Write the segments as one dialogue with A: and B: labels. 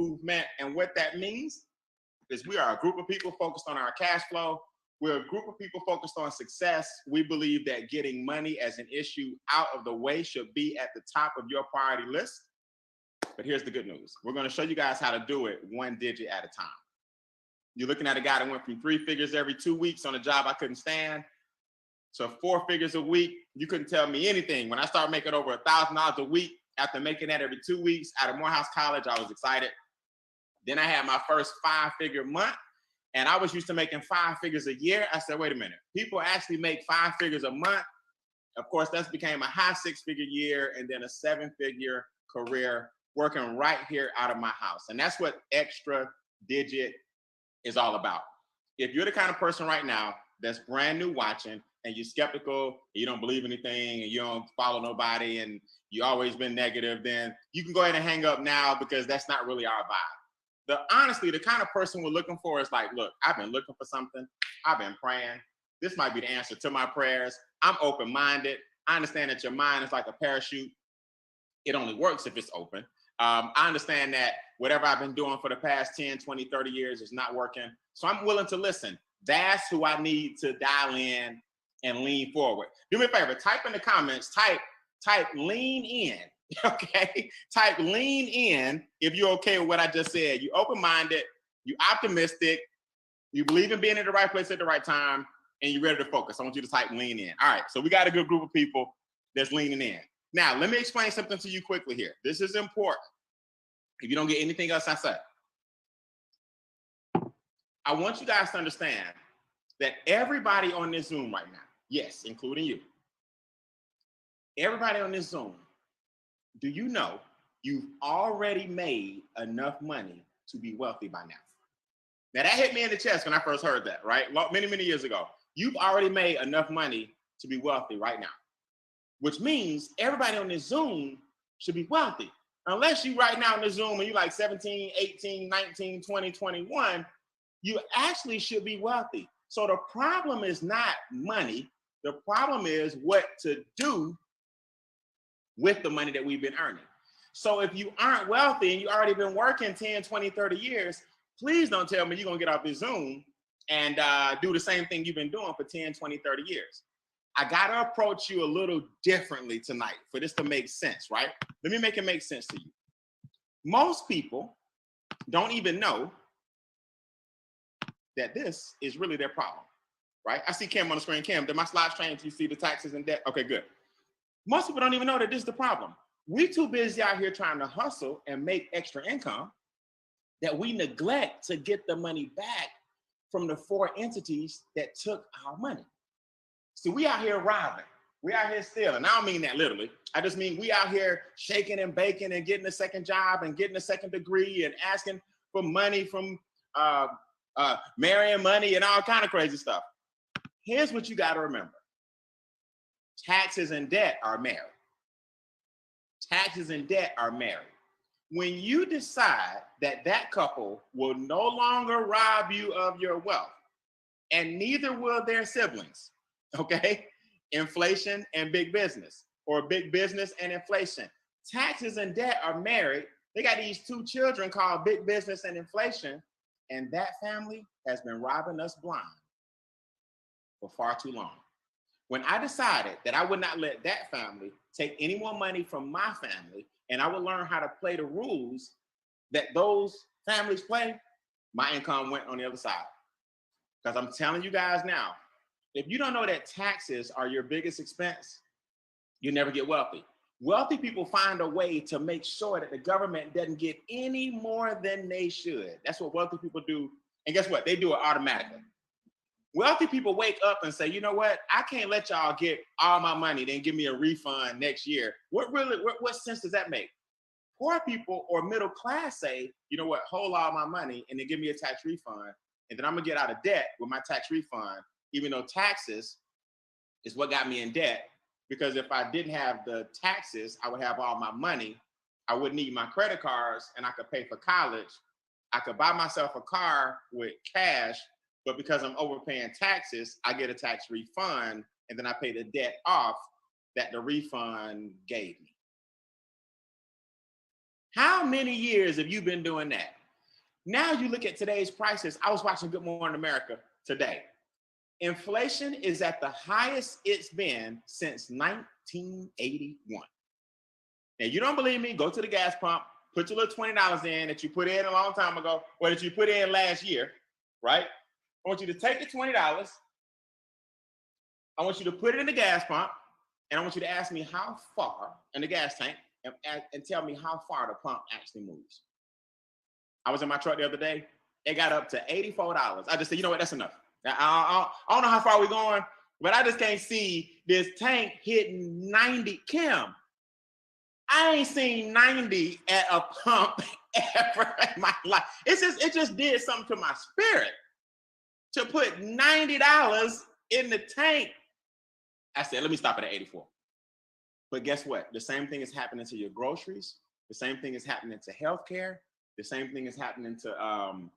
A: movement. And what that means is we are a group of people focused on our cash flow. We're a group of people focused on success. We believe that getting money as an issue out of the way should be at the top of your priority list. But here's the good news. We're going to show you guys how to do it one digit at a time. You're looking at a guy that went from 3 figures every 2 weeks on a job I couldn't stand to 4 figures a week. You couldn't tell me anything. When I started making over $1,000 a week after making that every 2 weeks out of Morehouse College, I was excited. Then I had my first 5-figure month, and I was used to making 5 figures a year. I said, wait a minute, people actually make 5 figures a month. Of course, that became a high 6-figure year and then a 7-figure career working right here out of my house. And that's what Extra Digit is all about. If you're the kind of person right now that's brand new watching and you're skeptical, you don't believe anything, and you don't follow nobody, and you always been negative, then you can go ahead and hang up now, because that's not really our vibe. Honestly, the kind of person we're looking for is like, look, I've been looking for something. I've been praying. This might be the answer to my prayers. I'm open-minded. I understand that your mind is like a parachute. It only works if it's open. I understand that whatever I've been doing for the past 10, 20, 30 years is not working. So I'm willing to listen. That's who I need to dial in and lean forward. Do me a favor, type in the comments, type lean in, okay? Type lean in if you're okay with what I just said. You're open-minded, you're optimistic, you believe in being in the right place at the right time, and you're ready to focus. I want you to type lean in. All right, so we got a good group of people that's leaning in. Now, let me explain something to you quickly here. This is important. If you don't get anything else I said, I want you guys to understand that everybody on this Zoom right now, yes, including you, everybody on this Zoom, do you know you've already made enough money to be wealthy by now? Now, that hit me in the chest when I first heard that, right? Many, many years ago. You've already made enough money to be wealthy right now, which means everybody on this Zoom should be wealthy. Unless you right now in the Zoom and you're like 17, 18, 19, 20, 21, you actually should be wealthy. So the problem is not money. The problem is what to do with the money that we've been earning. So if you aren't wealthy and you already been working 10, 20, 30 years, please don't tell me you're gonna get off this Zoom and do the same thing you've been doing for 10, 20, 30 years. I gotta approach you a little differently tonight for this to make sense, right? Let me make it make sense to you. Most people don't even know that this is really their problem, right? I see Kim on the screen. Kim, did my slides change? You see the taxes and debt? Okay, good. Most people don't even know that this is the problem. We're too busy out here trying to hustle and make extra income that we neglect to get the money back from the 4 entities that took our money. See, we out here robbing. We out here stealing. I don't mean that literally. I just mean we out here shaking and baking and getting a second job and getting a second degree and asking for money from marrying money and all kind of crazy stuff. Here's what you got to remember. Taxes and debt are married. Taxes and debt are married. When you decide that that couple will no longer rob you of your wealth, and neither will their siblings, okay? Inflation and big business, or big business and inflation. Taxes and debt are married. They got these 2 children called big business and inflation, and that family has been robbing us blind for far too long. When I decided that I would not let that family take any more money from my family, and I would learn how to play the rules that those families play, my income went on the other side. Because I'm telling you guys now, if you don't know that taxes are your biggest expense, you never get wealthy. Wealthy people find a way to make sure that the government doesn't get any more than they should. That's what wealthy people do. And guess what? They do it automatically. Wealthy people wake up and say, you know what? I can't let y'all get all my money, then give me a refund next year. What sense does that make? Poor people or middle class say, you know what? Hold all my money and then give me a tax refund. And then I'm gonna get out of debt with my tax refund, even though taxes is what got me in debt. Because if I didn't have the taxes, I would have all my money. I wouldn't need my credit cards and I could pay for college. I could buy myself a car with cash, but because I'm overpaying taxes, I get a tax refund and then I pay the debt off that the refund gave me. How many years have you been doing that? Now you look at today's prices. I was watching Good Morning America today. Inflation is at the highest it's been since 1981. Now, you don't believe me? Go to the gas pump, put your little $20 in that you put in a long time ago, or that you put in last year, right? I want you to take the $20. I want you to put it in the gas pump, and I want you to ask me how far in the gas tank, and tell me how far the pump actually moves. I was in my truck the other day. It got up to $84. I just said, you know what? That's enough. I don't know how far we're going, but I just can't see this tank hitting 90. Kim, I ain't seen 90 at a pump ever in my life. It just did something to my spirit to put $90 in the tank. I said, let me stop it at 84. But guess what? The same thing is happening to your groceries. The same thing is happening to healthcare. The same thing is happening to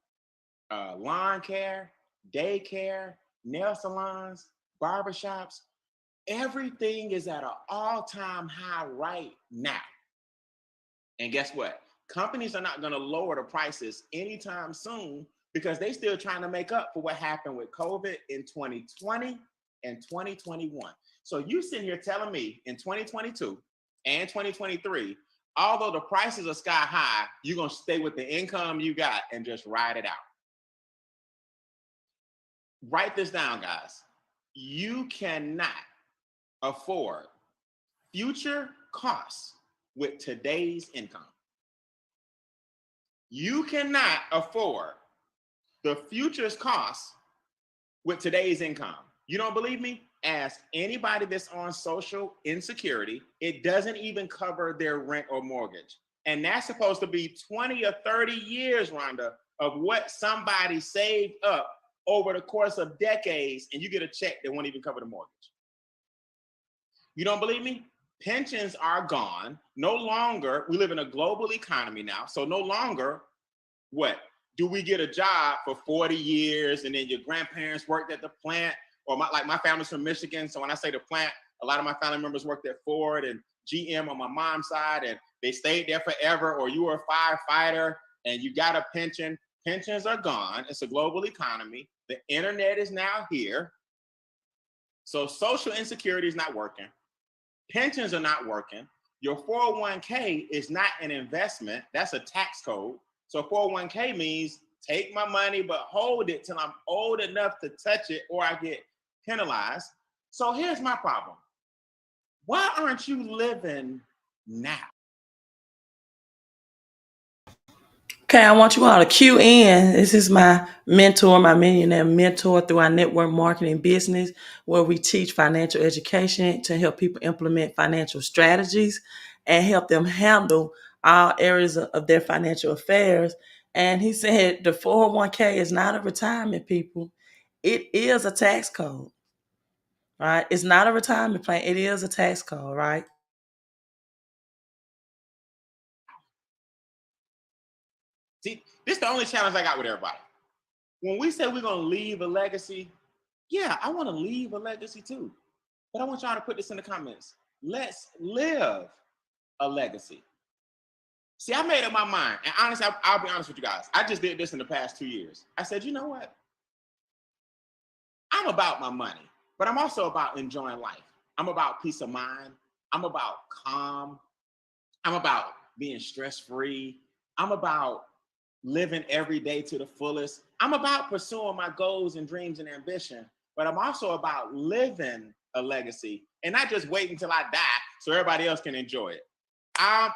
A: lawn care, daycare, nail salons, barbershops. Everything is at an all-time high right now. And guess what? Companies are not going to lower the prices anytime soon because they're still trying to make up for what happened with COVID in 2020 and 2021. So you sitting here telling me in 2022 and 2023, although the prices are sky high, you're going to stay with the income you got and just ride it out. Write this down, guys. You cannot afford future costs with today's income. You cannot afford the future's costs with today's income. You don't believe me? Ask anybody that's on social insecurity. It doesn't even cover their rent or mortgage. And that's supposed to be 20 or 30 years, Rhonda, of what somebody saved up over the course of decades, and you get a check that won't even cover the mortgage. You don't believe me? Pensions are gone. No longer, we live in a global economy now, so no longer, what? Do we get a job for 40 years and then your grandparents worked at the plant? Or my family's from Michigan, so when I say the plant, a lot of my family members worked at Ford and GM on my mom's side, and they stayed there forever. Or you were a firefighter and you got a pension. Pensions are gone. It's a global economy. The internet is now here. So social insecurity is not working. Pensions are not working. Your 401k is not an investment. That's a tax code. So 401k means take my money, but hold it till I'm old enough to touch it or I get penalized. So here's my problem. Why aren't you living now?
B: Okay, I want you all to cue in. This is my mentor, my millionaire mentor through our network marketing business, where we teach financial education to help people implement financial strategies and help them handle all areas of their financial affairs. And he said the 401k is not a retirement, people. It is a tax code, right? It's not a retirement plan. It is a tax code, right?
A: See, this is the only challenge I got with everybody. When we say we're going to leave a legacy, yeah, I want to leave a legacy too. But I want y'all to put this in the comments. Let's live a legacy. See, I made up my mind. And honestly, I'll be honest with you guys. I just did this in the past 2 years. I said, you know what? I'm about my money, but I'm also about enjoying life. I'm about peace of mind. I'm about calm. I'm about being stress-free. I'm about living every day to the fullest. I'm about pursuing my goals and dreams and ambition, but I'm also about living a legacy and not just waiting until I die so everybody else can enjoy it. I'm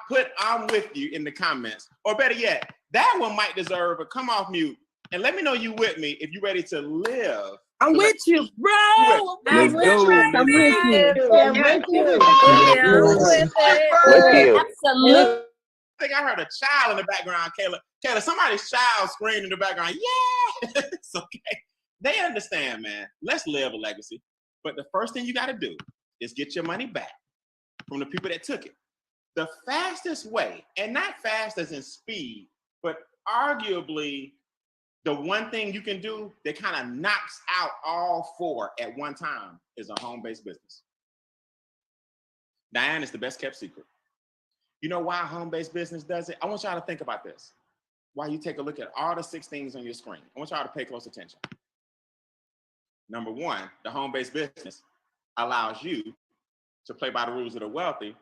A: with you in the comments, or better yet, that one might deserve a come off mute and let me know you with me if you're ready to live.
C: I'm with you, bro.
D: Let's go.
C: I'm with you.
E: I'm with you.
C: Absolutely.
A: I think I heard a child in the background, Kayla. Kayla, somebody's child screamed in the background. Yeah, it's okay. They understand, man. Let's live a legacy. But the first thing you got to do is get your money back from the people that took it. The fastest way, and not fast as in speed, but arguably the one thing you can do that kind of knocks out all four at one time is a home-based business. Diane is the best kept secret. You know why home-based business does it? I want y'all to think about this. While you take a look at all the 6 things on your screen, I want y'all to pay close attention. Number 1, the home-based business allows you to play by the rules of the wealthy,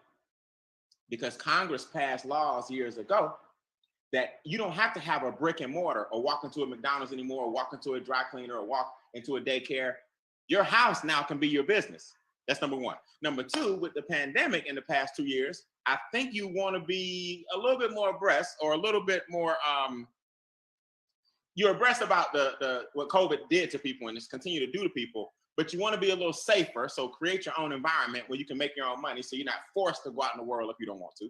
A: because Congress passed laws years ago that you don't have to have a brick and mortar or walk into a McDonald's anymore, or walk into a dry cleaner, or walk into a daycare. Your house now can be your business. That's number 1. Number 2, with the pandemic in the past 2 years, I think you want to be a little bit more abreast, or a little bit more, you're abreast about the what COVID did to people and it's continue to do to people, but you want to be a little safer. So create your own environment where you can make your own money, so you're not forced to go out in the world if you don't want to.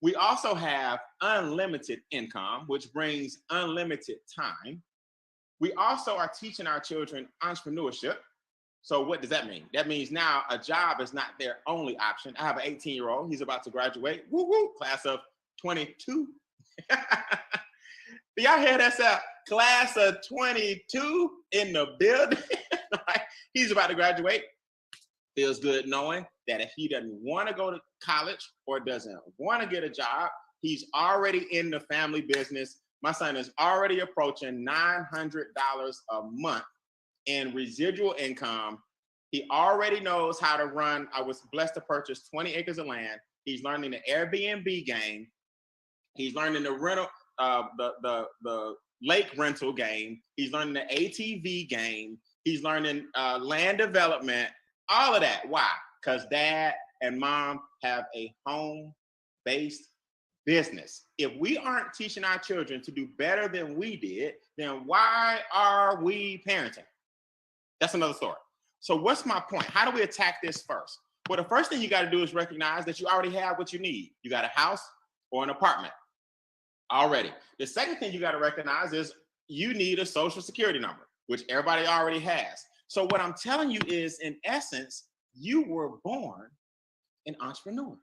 A: We also have unlimited income, which brings unlimited time. We also are teaching our children entrepreneurship. So what does that mean? That means now a job is not their only option. I have an 18-year-old. He's about to graduate. Woo woo, class of 22. Do y'all hear that sound? Class of 22 in the building. He's about to graduate. Feels good knowing that if he doesn't want to go to college or doesn't want to get a job, he's already in the family business. My son is already approaching $900 a month in residual income. He already knows how to run. I was blessed to purchase 20 acres of land. He's learning the Airbnb game. He's learning the rental, the lake rental game. He's learning the ATV game. He's learning land development, all of that. Why? Because dad and mom have a home-based business. If we aren't teaching our children to do better than we did, then why are we parenting? That's another story. So what's my point? How do we attack this first? Well, the first thing you got to do is recognize that you already have what you need. You got a house or an apartment already. The second thing you got to recognize is you need a social security number, which everybody already has. So what I'm telling you is, in essence, you were born an entrepreneur.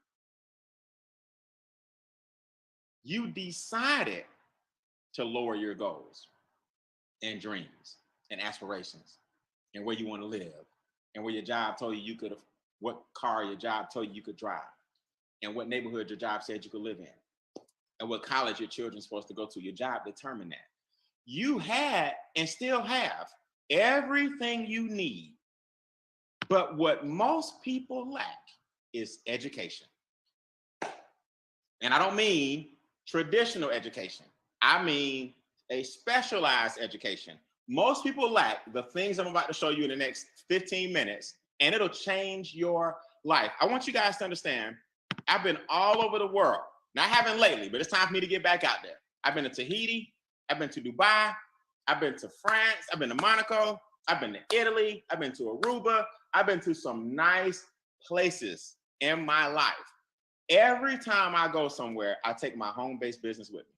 A: You decided to lower your goals and dreams and aspirations and where you want to live and where your job told you could, what car your job told you could drive, and what neighborhood your job said you could live in, and what college your children's supposed to go to. Your job determined that. You had and still have everything you need. But what most people lack is education. And I don't mean traditional education. I mean a specialized education. Most people lack the things I'm about to show you in the next 15 minutes, and it'll change your life. I want you guys to understand, I've been all over the world. Now, I haven't lately, but it's time for me to get back out there. I've been to Tahiti. I've been to Dubai. I've been to France. I've been to Monaco. I've been to Italy. I've been to Aruba. I've been to some nice places in my life. Every time I go somewhere, I take my home-based business with me.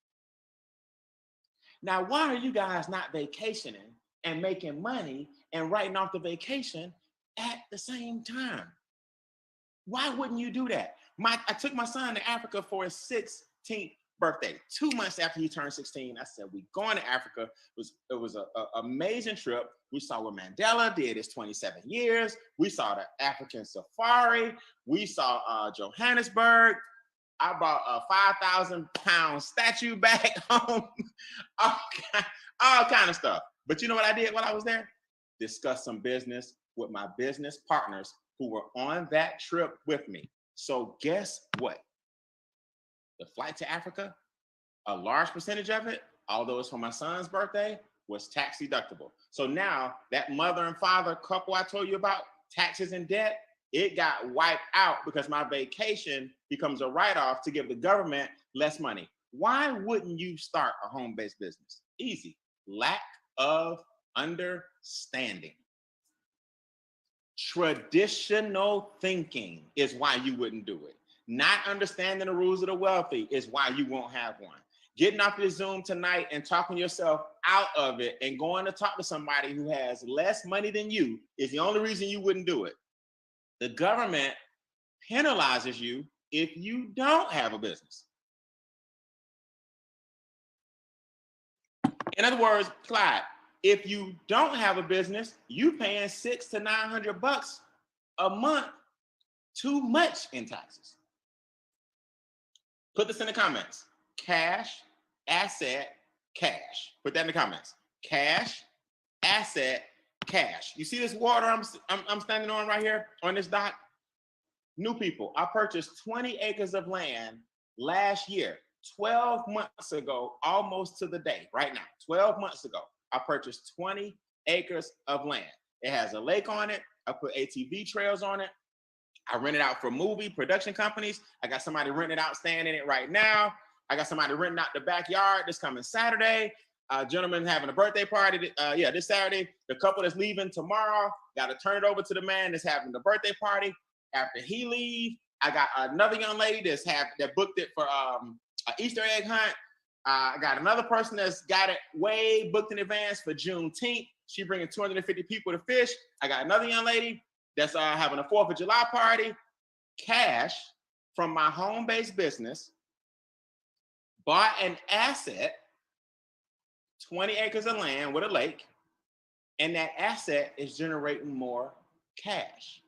A: Now, why are you guys not vacationing and making money and writing off the vacation at the same time? Why wouldn't you do that? I took my son to Africa for his 16th birthday. 2 months after he turned 16, I said, we going to Africa. It was an amazing trip. We saw what Mandela did his 27 years. We saw the African safari. We saw Johannesburg. I bought a 5,000-pound statue back home. all kind of stuff. But you know what I did while I was there? Discuss some business with my business partners who were on that trip with me. So guess what? The flight to Africa, a large percentage of it, although it's for my son's birthday, was tax deductible. So now that mother and father couple I told you about, taxes and debt, it got wiped out because my vacation becomes a write-off to give the government less money. Why wouldn't you start a home-based business? Easy. Lack of understanding. Traditional thinking is why you wouldn't do it. Not understanding the rules of the wealthy is why you won't have one. Getting off your Zoom tonight and talking yourself out of it and going to talk to somebody who has less money than you is the only reason you wouldn't do it. The government penalizes you if you don't have a business. In other words, Clyde, if you don't have a business, you paying $600 to $900 a month too much in taxes. Put this in the comments. Cash, asset, cash. Put that in the comments. Cash, asset, cash. You see this water I'm standing on right here on this dock? New people, I purchased 20 acres of land last year, 12 months ago, almost to the day, right now, 12 months ago, I purchased 20 acres of land. It has a lake on it. I put ATV trails on it. I rent it out for movie production companies. I got somebody renting it out, staying in it right now. I got somebody renting out the backyard this coming Saturday. A gentleman having a birthday party, this Saturday. The couple that's leaving tomorrow, got to turn it over to the man that's having the birthday party. After he leaves, I got another young lady that booked it for an Easter egg hunt. I got another person that's got it way booked in advance for Juneteenth. She bringing 250 people to fish. I got another young lady that's having a 4th of July party. Cash from my home-based business, bought an asset, 20 acres of land with a lake, and that asset is generating more cash.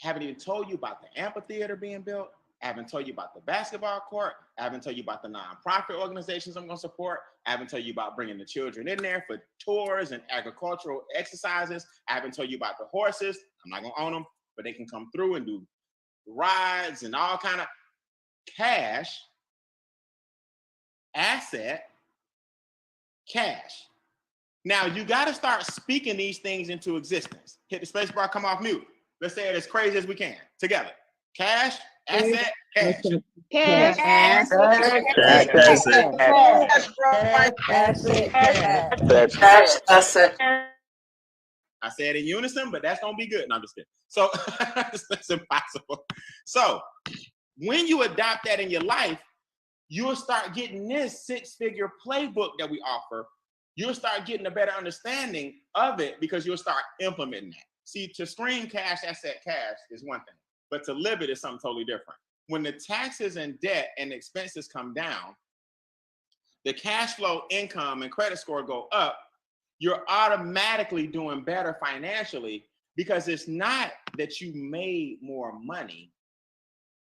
A: Haven't even told you about the amphitheater being built. I haven't told you about the basketball court. I haven't told you about the nonprofit organizations I'm going to support. I haven't told you about bringing the children in there for tours and agricultural exercises. I haven't told you about the horses. I'm not going to own them, but they can come through and do rides and all kind of cash, asset, cash. Now, you got to start speaking these things into existence. Hit the space bar, come off mute. Let's say it as crazy as we can. Together. Cash, asset, cash.
C: Cash.
A: I said in unison, but that's gonna be good. No, I'm just kidding. So that's impossible. So when you adopt that in your life, you'll start getting this 6-figure playbook that we offer. You'll start getting a better understanding of it because you'll start implementing that. See, to scream cash, asset, cash is one thing, but to live it is something totally different. When the taxes and debt and expenses come down, the cash flow, income, and credit score go up, you're automatically doing better financially because it's not that you made more money,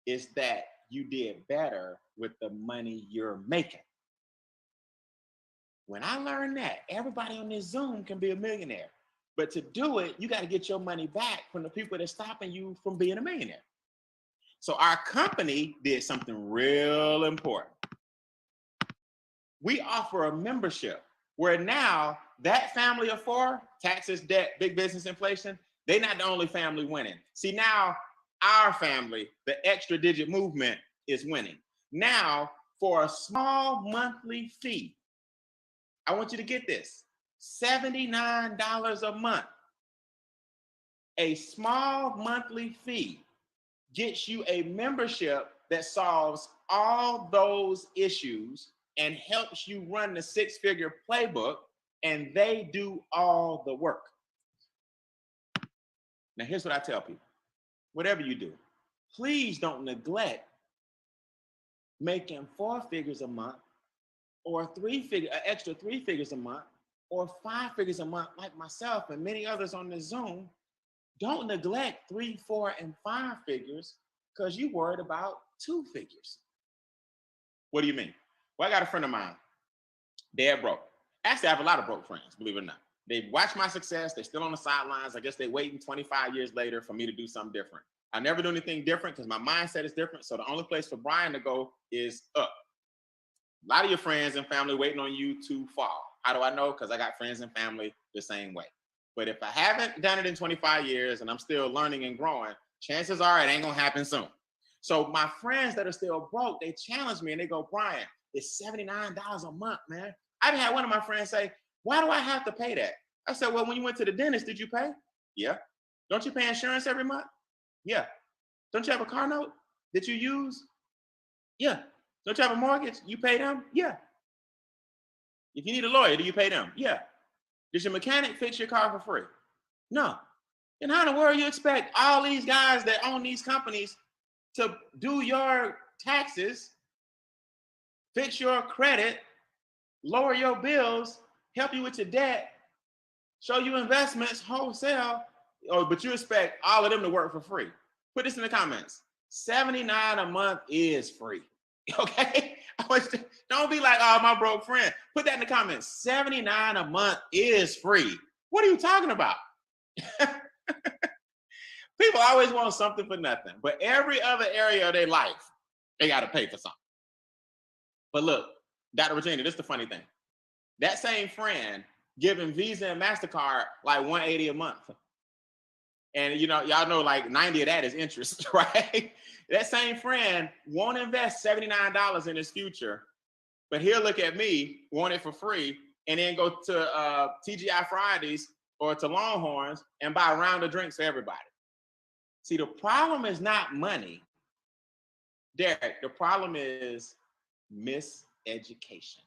A: it's that you did better with the money you're making. When I learned that, everybody on this Zoom can be a millionaire. But to do it, you got to get your money back from the people that's stopping you from being a millionaire. So our company did something real important. We offer a membership where now that family of 4, taxes, debt, big business, inflation, they're not the only family winning. See, now our family, the extra digit movement, is winning. Now, for a small monthly fee, I want you to get this. $79 a month. A small monthly fee gets you a membership that solves all those issues and helps you run the 6-figure playbook, and they do all the work. Now, here's what I tell people. Whatever you do, please don't neglect making 4 figures a month or extra 3 figures a month or 5 figures a month like myself and many others on this Zoom. Don't neglect 3, 4, and 5 figures because you're worried about 2 figures. What do you mean? Well, I got a friend of mine, dead broke. Actually, I have a lot of broke friends, believe it or not. They watch my success. They're still on the sidelines. I guess they're waiting 25 years later for me to do something different. I never do anything different because my mindset is different. So the only place for Brian to go is up. A lot of your friends and family waiting on you to fall. How do I know? Because I got friends and family the same way. But if I haven't done it in 25 years and I'm still learning and growing, chances are it ain't gonna happen soon. So my friends that are still broke, they challenge me and they go, Brian, it's $79 a month, man. I've had one of my friends say, why do I have to pay that? I said, well, when you went to the dentist, did you pay? Yeah. Don't you pay insurance every month? Yeah. Don't you have a car note that you use? Yeah. Don't you have a mortgage? You pay them? Yeah. If you need a lawyer, do you pay them? Yeah. Does your mechanic fix your car for free? No. Then how in the world you expect all these guys that own these companies to do your taxes, fix your credit, lower your bills, help you with your debt, show you investments, wholesale, but you expect all of them to work for free? Put this in the comments. $79 a month is free. Okay? Don't be like, oh, my broke friend. Put that in the comments. $79 a month is free. What are you talking about? People always want something for nothing, but every other area of their life, they got to pay for something. But look, Dr. Regina, this is the funny thing. That same friend giving Visa and MasterCard like $180 a month. And y'all know like 90 of that is interest, right? That same friend won't invest $79 in his future, but he'll look at me, want it for free, and then go to TGI Fridays or to Longhorns and buy a round of drinks for everybody. See, the problem is not money, Derek. The problem is miseducation.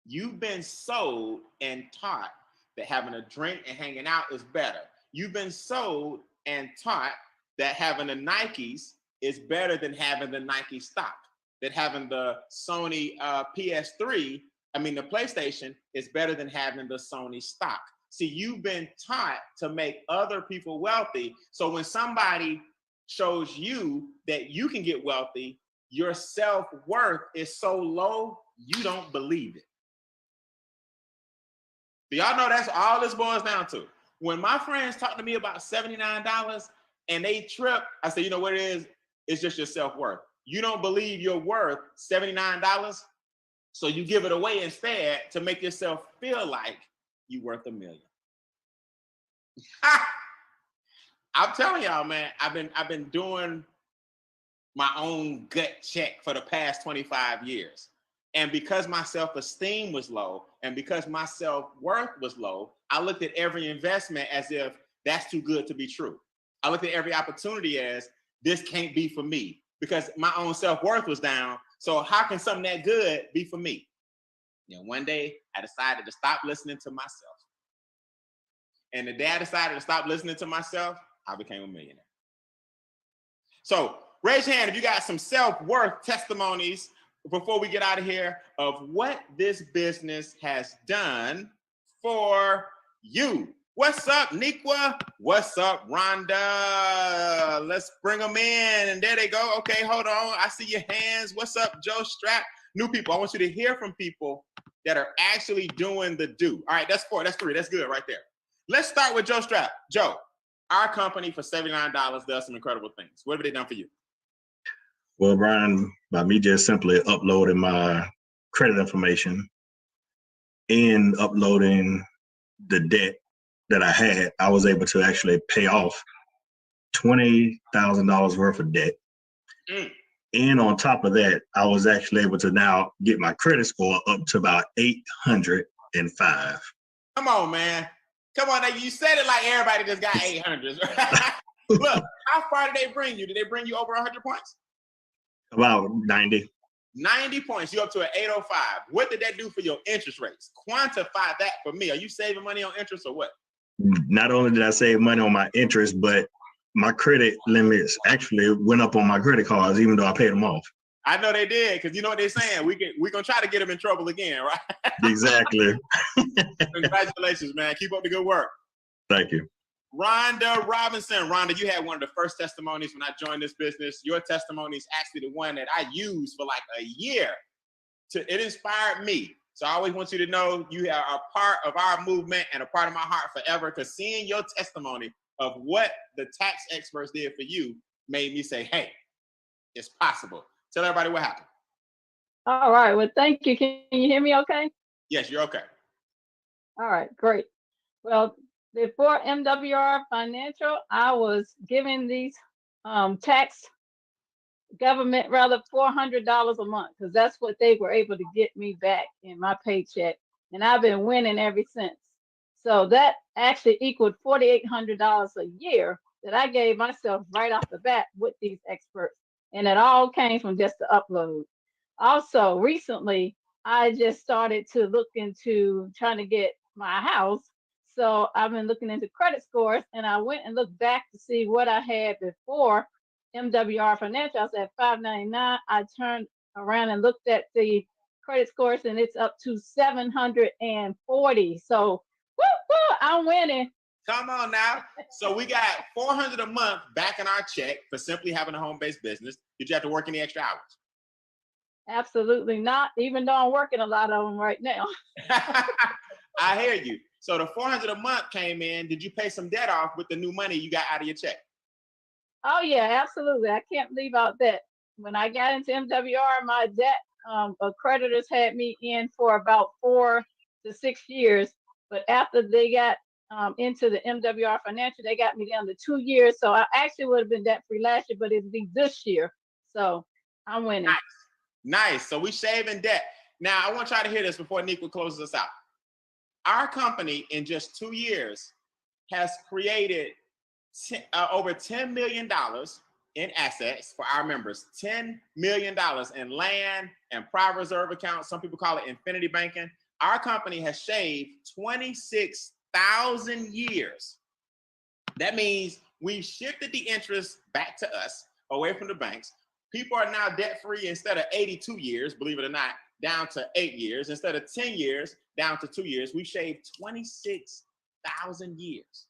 A: You've been sold and taught that having a drink and hanging out is better. You've been sold and taught that having the Nikes is better than having the Nike stock. That having the Sony the PlayStation is better than having the Sony stock. See, you've been taught to make other people wealthy. So when somebody shows you that you can get wealthy, your self-worth is so low, you don't believe it. Do y'all know that's all this boils down to? When my friends talk to me about $79 and they trip, I say, you know what it is? It's just your self-worth. You don't believe you're worth $79, so you give it away instead to make yourself feel like you're worth $1 million. I'm telling y'all, man, I've been doing my own gut check for the past 25 years. And because my self-esteem was low and because my self-worth was low, I looked at every investment as if that's too good to be true. I looked at every opportunity as this can't be for me because my own self-worth was down. So how can something that good be for me? One day I decided to stop listening to myself. And the day I decided to stop listening to myself, I became a millionaire. So raise your hand if you got some self-worth testimonies before we get out of here of what this business has done for you. What's up, Nikwa? What's up, Rhonda? Let's bring them in. And there they go. Okay, hold on. I see your hands. What's up, Joe Strap? New people. I want you to hear from people that are actually doing the do. All right, that's 4. That's 3. That's good right there. Let's start with Joe Strap. Joe, our company for $79 does some incredible things. What have they done for you?
D: Well, Brian, by me just simply uploading my credit information and uploading the debt that I had, I was able to actually pay off $20,000 worth of debt. And on top of that, I was actually able to now get my credit score up to about 805.
A: Come on, man. Come on. Now, you said it like everybody just got 800s. Look, how far did they bring you? Did they bring you over 100 points?
D: About 90.
A: 90 points. You're up to an 805. What did that do for your interest rates? Quantify that for me. Are you saving money on interest or what?
D: Not only did I save money on my interest, but my credit limits actually went up on my credit cards, even though I paid them off.
A: I know they did, because you know what they're saying. We're going to try to get them in trouble again, right?
D: Exactly.
A: Congratulations, man. Keep up the good work.
D: Thank you.
A: Rhonda Robinson. Rhonda, you had one of the first testimonies when I joined this business. Your testimony is actually the one that I used for like a year. It inspired me. So I always want you to know you are a part of our movement and a part of my heart forever, because seeing your testimony of what the tax experts did for you made me say, hey, it's possible. Tell everybody what happened.
C: All right. Well, thank you. Can you hear me okay?
A: Yes, you're okay.
C: All right, great. Well, before MWR Financial, I was giving these government $400 a month, because that's what they were able to get me back in my paycheck. And I've been winning ever since. So that actually equaled $4,800 a year that I gave myself right off the bat with these experts. And it all came from just the upload. Also, recently, I just started to look into trying to get my house. So I've been looking into credit scores, and I went and looked back to see what I had before MWR Financial. I was at 599. I turned around and looked at the credit scores, and it's up to 740. So, woo, I'm winning.
A: Come on now. So we got $400 a month back in our check for simply having a home-based business. Did you have to work any extra hours?
C: Absolutely not, even though I'm working a lot of them right now.
A: I hear you. So the $400 a month came in. Did you pay some debt off with the new money you got out of your check?
C: Oh yeah, absolutely. I can't leave out that. When I got into MWR, my debt accreditors had me in for about 4 to 6 years. But after they got into the MWR financial, they got me down to 2 years. So I actually would have been debt free last year, but it'll be this year. So I'm winning.
A: Nice. Nice. So we shaving debt. Now I want y'all to hear this before Niqua closes us out. Our company in just 2 years has created over $10 million in assets for our members. $10 million in land and private reserve accounts. Some people call it infinity banking. Our company has shaved 26,000 years. That means we've shifted the interest back to us, away from the banks. People are now debt-free instead of 82 years, believe it or not, down to 8 years. Instead of 10 years, down to 2 years. We've shaved 26,000 years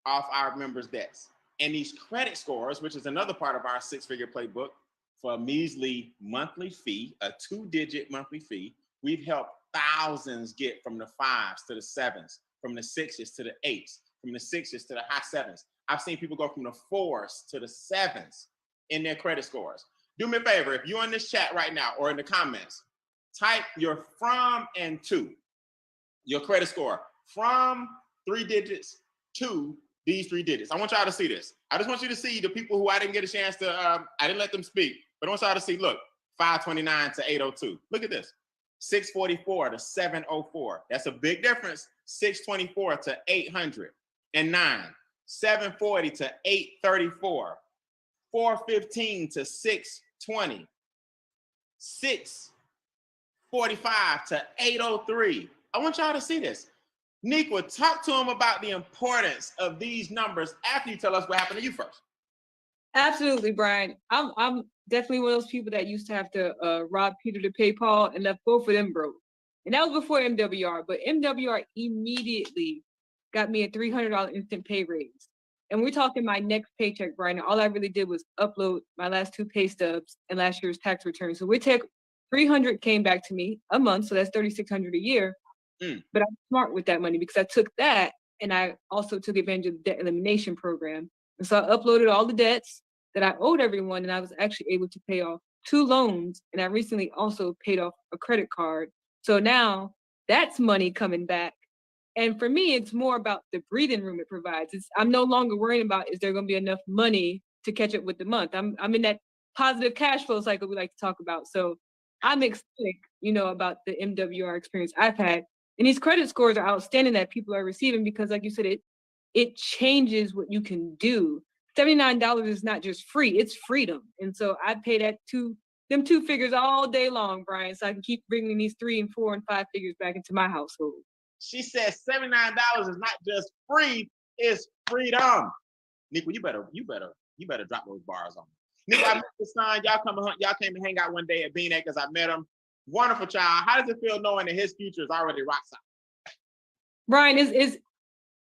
A: off our members' debts. And these credit scores, which is another part of our six-figure playbook, for a measly monthly fee, a 2-digit monthly fee, we've helped thousands get from the 5s to the 7s, from the 6s to the 8s, from the 6s to the high 7s. I've seen people go from the 4s to the 7s in their credit scores. Do me a favor, if you're in this chat right now or in the comments, type your from and to, your credit score, from 3 digits to these 3 digits. I want y'all to see this. I just want you to see the people who I didn't get a chance to, I didn't let them speak, but I want y'all to see, look, 529 to 802. Look at this, 644 to 704. That's a big difference. 624 to 809, 740 to 834, 415 to 620, 645 to 803. I want y'all to see this. Niqua, talk to them about the importance of these numbers after you tell us what happened to you first.
E: Absolutely, Brian. I'm definitely one of those people that used to have to rob Peter to pay Paul and left both of them broke. And that was before MWR, but MWR immediately got me a $300 instant pay raise. And we're talking my next paycheck, Brian. All I really did was upload my last 2 pay stubs and last year's tax return. So we take $300 came back to me a month, so that's $3,600 a year. But I'm smart with that money because I took that and I also took advantage of the debt elimination program. And so I uploaded all the debts that I owed everyone, and I was actually able to pay off 2 loans. And I recently also paid off a credit card. So now that's money coming back. And for me, it's more about the breathing room it provides. I'm no longer worrying about, is there going to be enough money to catch up with the month? I'm in that positive cash flow cycle we like to talk about. So I'm ecstatic, about the MWR experience I've had. And these credit scores are outstanding that people are receiving because, like you said, it changes what you can do. $79 is not just free, it's freedom. And so I pay them 2 figures all day long, Brian, so I can keep bringing these 3 and 4 and 5 figures back into my household.
A: She says $79 is not just free, it's freedom. Niqua, you better drop those bars on me. Niqua, I met your son. Y'all came to hang out one day at Bean Acres. I met him. Wonderful child. How does it feel knowing that his future is already rock solid?
E: Brian,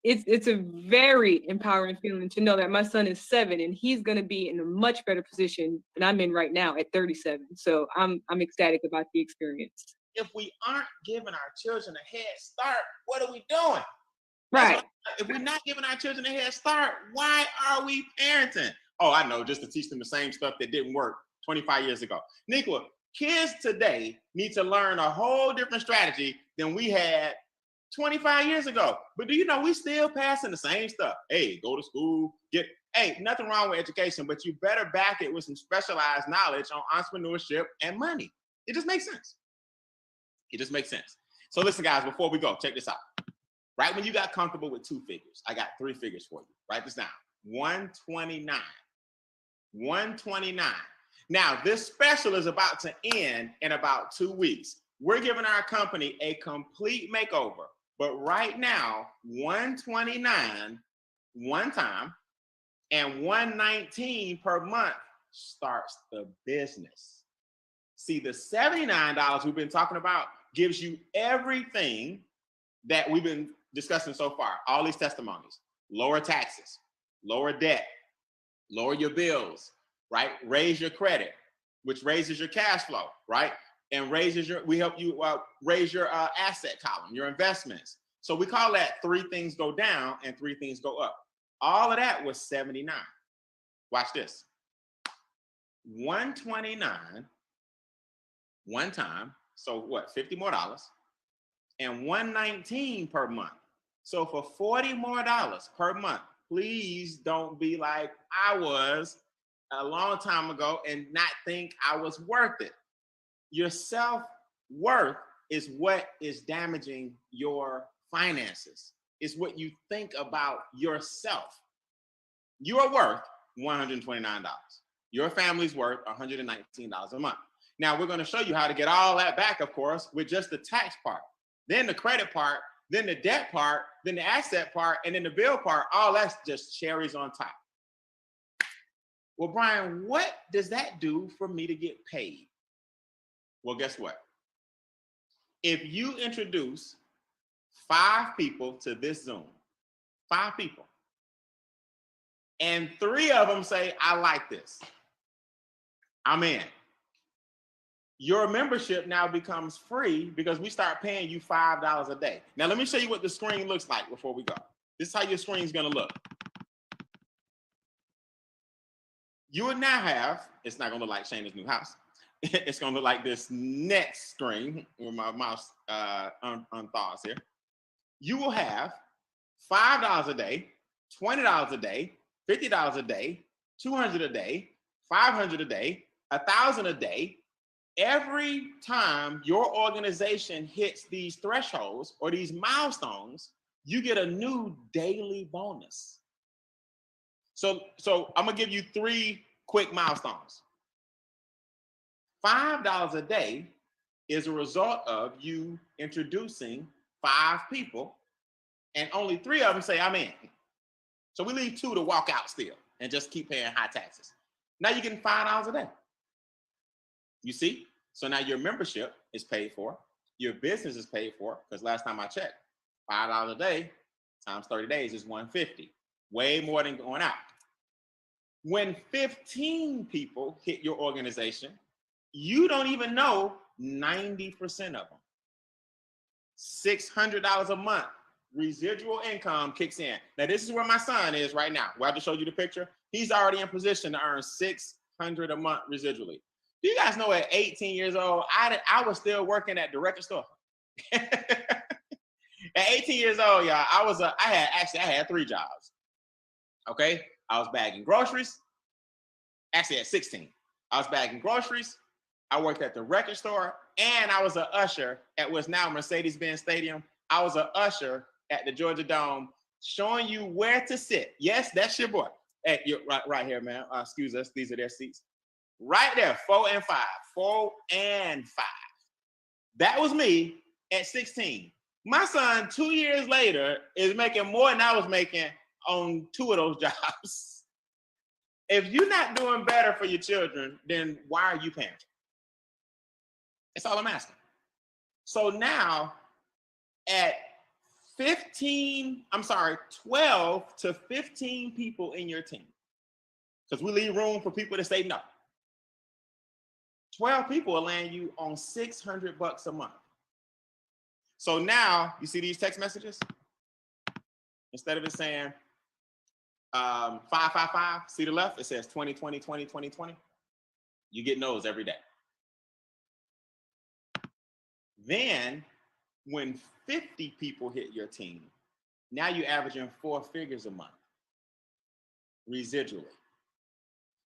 E: it's a very empowering feeling to know that my son is 7 and he's going to be in a much better position than I'm in right now at 37. So I'm ecstatic about the experience.
A: If we aren't giving our children a head start, what are we doing?
E: Right.
A: If we're not giving our children a head start, why are we parenting? Oh, I know, just to teach them the same stuff that didn't work 25 years ago. Niqua, kids today need to learn a whole different strategy than we had 25 years ago. But do you know we still passing the same stuff? Hey, go to school, nothing wrong with education, but you better back it with some specialized knowledge on entrepreneurship and money. It just makes sense. It just makes sense. So listen, guys, before we go, check this out. Right when you got comfortable with 2 figures, I got 3 figures for you. Write this down. 129. 129. Now, this special is about to end in about 2 weeks. We're giving our company a complete makeover. But right now, 129 one time and 119 per month starts the business. See, the $79 we've been talking about gives you everything that we've been discussing so far. All these testimonies: lower taxes, lower debt, lower your bills, right? Raise your credit, which raises your cash flow, right? And we help you raise your asset column, your investments. So we call that 3 things go down and 3 things go up. All of that was 79. Watch this. 129 one time, so what, $50 more, and 119 per month. So for $40 more per month, please don't be like I was a long time ago and not think I was worth it. Your self-worth is what is damaging your finances. It's what you think about yourself. You are worth $129. Your family's worth $119 a month. Now we're going to show you how to get all that back, of course, with just the tax part, then the credit part, then the debt part, then the asset part, and then the bill part. All that's just cherries on top. Well, Brian, what does that do for me to get paid? Well, guess what? If you introduce 5 people to this Zoom, 5 people, and 3 of them say, I like this, I'm in. Your membership now becomes free because we start paying you $5 a day. Now, let me show you what the screen looks like before we go. This is how your screen's gonna look. You would now have, it's not gonna look like Shayna's new house. It's gonna look like this next screen with my mouse unthaws here. You will have $5 a day, $20 a day, $50 a day, $200 a day, $500 a day, $1,000 a day. Every time your organization hits these thresholds or these milestones, you get a new daily bonus. So I'm gonna give you 3 quick milestones. $5 a day is a result of you introducing 5 people, and only 3 of them say I'm in. So we leave 2 to walk out still and just keep paying high taxes. Now you're getting $5 a day. You see? So now your membership is paid for, your business is paid for, because last time I checked, $5 a day times 30 days is $150. Way more than going out. When 15 people hit your organization, you don't even know 90% of them. $600 a month residual income kicks in. Now this is where my son is right now. We'll have to show you the picture. He's already in position to earn $600 a month residually. Do you guys know at 18 years old, I was still working at the record store. At 18 years old, y'all, I had 3 jobs. Okay, I was bagging groceries. Actually, at 16, I was bagging groceries. I worked at the record store, and I was an usher at what's now Mercedes-Benz Stadium. I was an usher at the Georgia Dome, showing you where to sit. Yes, that's your boy. Hey, you're right here, man. Excuse us. These are their seats. Right there, 4 and 5. 4 and 5. That was me at 16. My son, 2 years later, is making more than I was making on 2 of those jobs. If you're not doing better for your children, then why are you parenting? That's all I'm asking. So now, at 12 to 15 people in your team, because we leave room for people to say no. 12 people will land you on $600 a month. So now you see these text messages? Instead of it saying 555, see the left? It says 20, 20, 20, 20, 20. You get those every day. Then when 50 people hit your team, now you're averaging 4 figures a month, residually.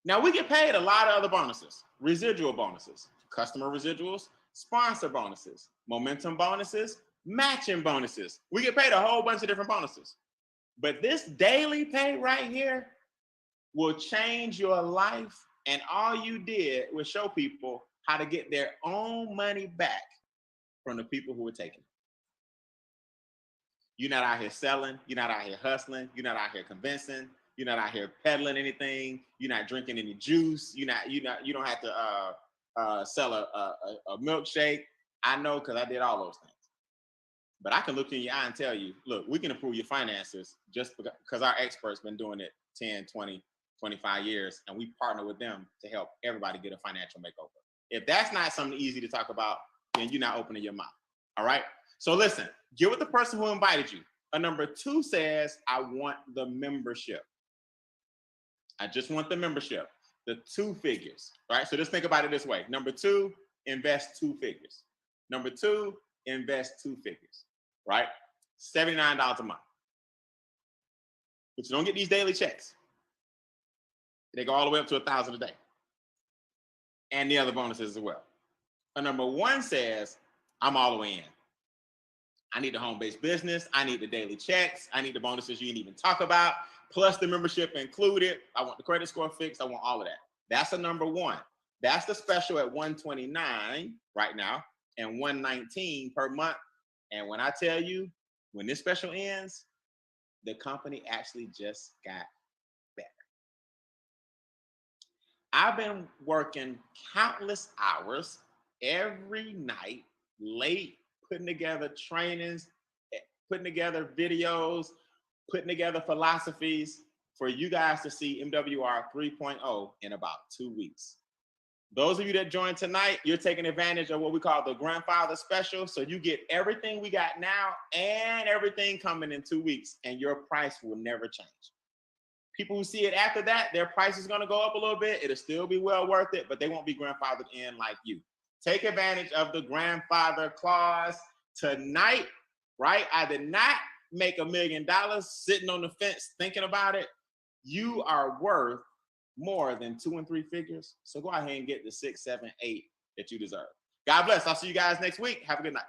A: Now we get paid a lot of other bonuses, residual bonuses, customer residuals, sponsor bonuses, momentum bonuses, matching bonuses. We get paid a whole bunch of different bonuses. But this daily pay right here will change your life. And all you did was show people how to get their own money back from the people who were taking it. You're not out here selling. You're not out here hustling. You're not out here convincing. You're not out here peddling anything. You're not drinking any juice. You don't have to sell a milkshake. I know, because I did all those things. But I can look in your eye and tell you, look, we can improve your finances just because our experts been doing it 10, 20, 25 years, and we partner with them to help everybody get a financial makeover. If that's not something easy to talk about, then you're not opening your mouth. All right? So listen, get with the person who invited you. A number 2 says, I want the membership. I just want the membership, the 2 figures, right? So just think about it this way. Number 2, invest 2 figures. Number 2, invest 2 figures, right? $79 a month. But you don't get these daily checks. They go all the way up to $1,000 a day. And the other bonuses as well. A number 1 says, I'm all the way in. I need the home-based business. I need the daily checks. I need the bonuses you didn't even talk about, plus the membership included. I want the credit score fixed. I want all of that. That's a number 1. That's the special at $129 right now and $119 per month. And when I tell you, when this special ends, the company actually just got better. I've been working countless hours every night, late, putting together trainings, putting together videos, putting together philosophies for you guys to see MWR 3.0 in about 2 weeks. Those of you that joined tonight, you're taking advantage of what we call the grandfather special. So you get everything we got now and everything coming in 2 weeks, and your price will never change. People who see it after that, their price is going to go up a little bit. It'll still be well worth it, but they won't be grandfathered in like you. Take advantage of the grandfather clause tonight, right? I did not make $1 million sitting on the fence thinking about it. You are worth more than 2 and 3 figures. So go ahead and get the 6, 7, 8 that you deserve. God bless. I'll see you guys next week. Have a good night.